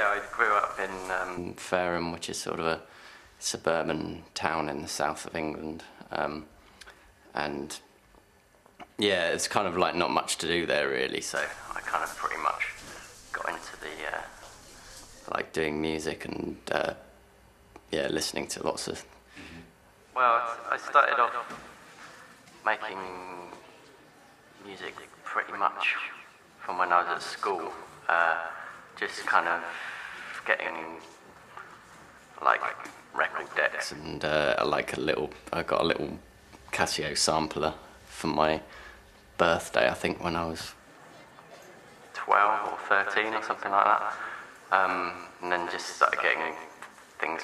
yeah, I grew up in Fareham, which is sort of a suburban town in the south of England, and yeah, it's kind of like not much to do there really, so I kind of pretty much got into the like doing music and yeah, listening to lots of. Well, I started off making music pretty much from when I was at school, just kind of getting like record decks and I got a little Casio sampler for my birthday, I think when I was 12 or 13 or something like that, and then just started getting things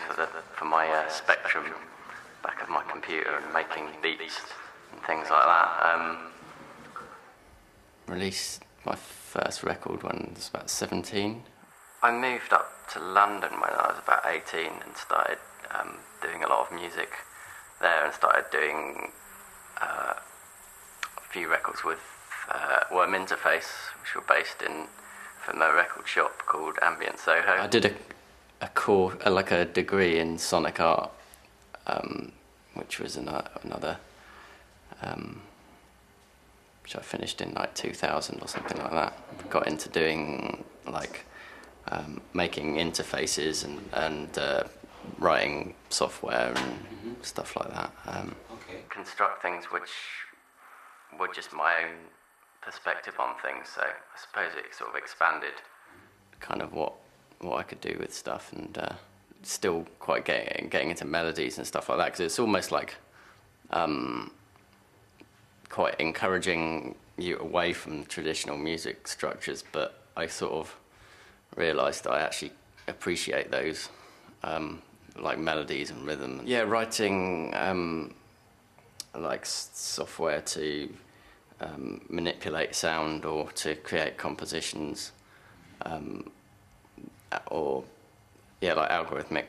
for my Spectrum back of my computer and making beats and things like that. Released my first record when I was about 17. I moved up to London when I was about 18 and started doing a lot of music there, and started doing a few records with Worm Interface, which were based from a record shop called Ambient Soho. I did a course, like a degree in sonic art, which was another which I finished in like 2000 or something like that. Got into doing like making interfaces and writing software and stuff like that. Construct things which were just my own perspective on things, so I suppose it sort of expanded kind of what I could do with stuff, and still quite getting into melodies and stuff like that, because it's almost like quite encouraging you away from traditional music structures, but I sort of realised that I actually appreciate those, like melodies and rhythm. Yeah, writing like software to manipulate sound or to create compositions, or yeah, like algorithmic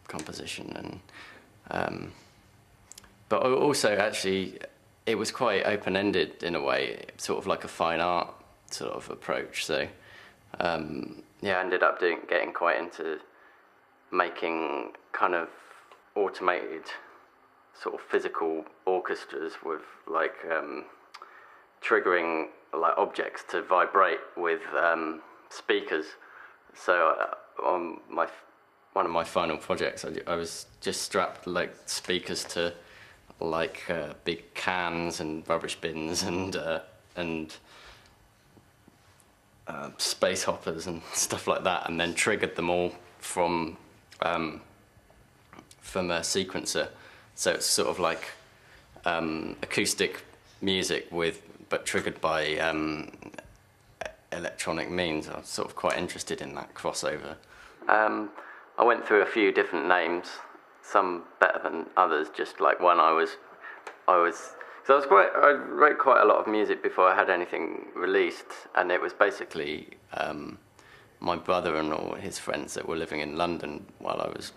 composition, and but also actually it was quite open-ended in a way, sort of like a fine art sort of approach. So yeah, I ended up getting quite into making kind of automated sort of physical orchestras with like triggering like objects to vibrate with speakers. So on one of my final projects, I was just strapped like speakers to like big cans and rubbish bins and space hoppers and stuff like that, and then triggered them all from a sequencer. So it's sort of like acoustic music but triggered by electronic means. I was sort of quite interested in that crossover. I went through a few different names, some better than others. Just like one, I wrote quite a lot of music before I had anything released, and it was basically my brother and all his friends that were living in London while I was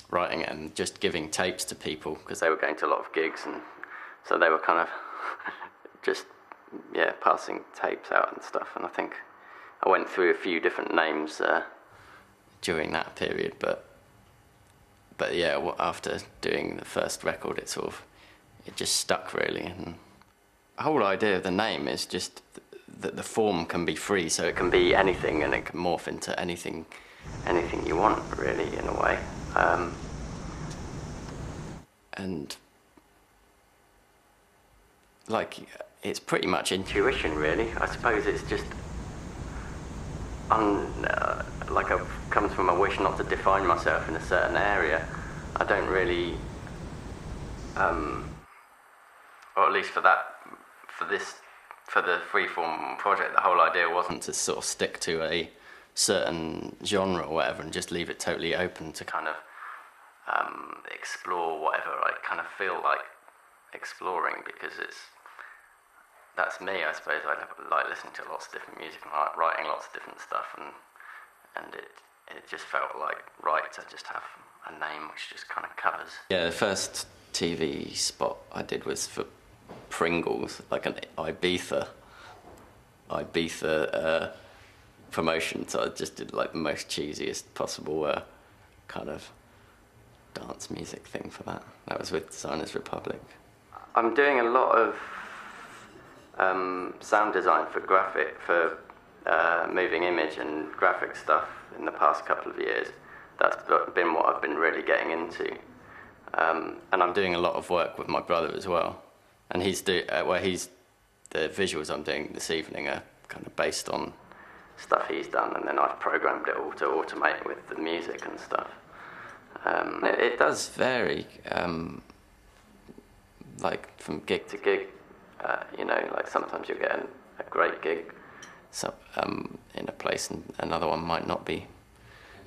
writing it, and just giving tapes to people because they were going to a lot of gigs, and so they were kind of just passing tapes out and stuff. And I think I went through a few different names during that period, but yeah, after doing the first record, it just stuck really. And the whole idea of the name is just that the form can be free, so it can be anything, and it can morph into anything you want, really, in a way. And like, it's pretty much intuition, really. I suppose it's just like it comes from a wish not to define myself in a certain area. I don't really, or at least for the Freeform project, the whole idea wasn't to sort of stick to a certain genre or whatever and just leave it totally open to kind of explore whatever I kind of feel like exploring, because that's me, I suppose. I like listening to lots of different music and like writing lots of different stuff, and it just felt like right to just have a name which just kind of covers. Yeah, the first TV spot I did was for Pringles, like an Ibiza promotion, so I just did like the most cheesiest possible kind of dance music thing for that. That was with Designers Republic. I'm doing a lot of sound design for moving image and graphic stuff in the past couple of years. That's been what I've been really getting into. And I'm doing a lot of work with my brother as well. And the visuals I'm doing this evening are kind of based on stuff he's done, and then I've programmed it all to automate with the music and stuff. It does vary, like from gig to gig. You know, like sometimes you'll get a great gig in a place and another one might not be.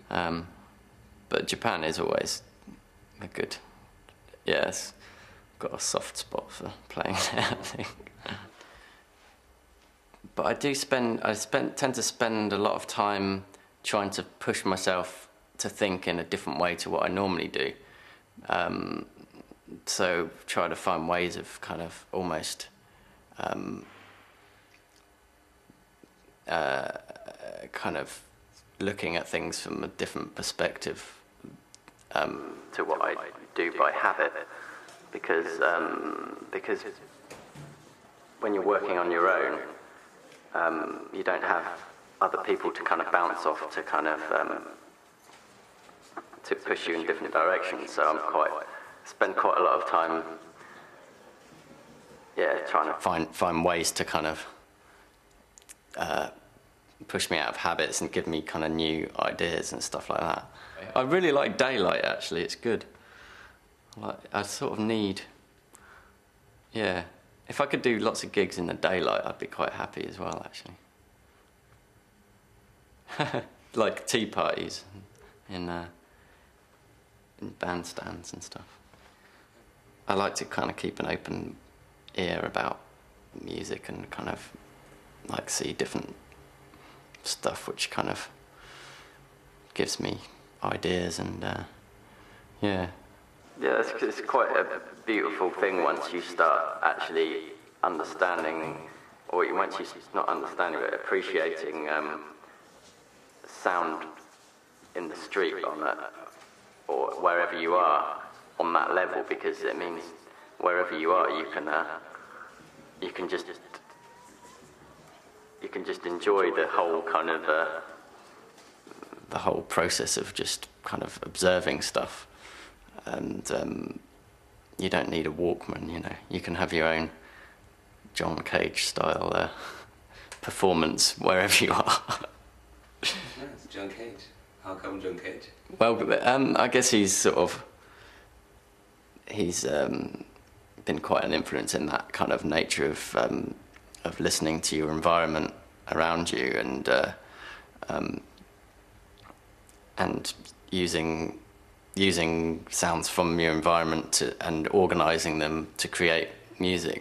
But Japan is always a good, yes, got a soft spot for playing there, I think. But I tend to spend a lot of time trying to push myself to think in a different way to what I normally do. So try to find ways of kind of almost kind of looking at things from a different perspective to what I do by habit, because when you're working on your own, you don't have other people to kind of bounce off to kind of to push you in different directions. So spend quite a lot of time, trying to find ways to kind of push me out of habits and give me kind of new ideas and stuff like that. I really like daylight, actually. It's good. I sort of need, if I could do lots of gigs in the daylight, I'd be quite happy as well, actually. Like tea parties in bandstands and stuff. I like to kind of keep an open ear about music and kind of like see different stuff which kind of gives me ideas and it's quite a beautiful thing once you start actually understanding, or once you not understanding but appreciating sound in the street or wherever you are on that level, because it means wherever you are you can just enjoy the whole kind of the whole process of just kind of observing stuff, and you don't need a Walkman, you know. You can have your own John Cage style performance wherever you are. Yes, John Cage. How come John Cage? Well, I guess he's been quite an influence in that kind of nature of listening to your environment around you and using sounds from your environment and organising them to create music.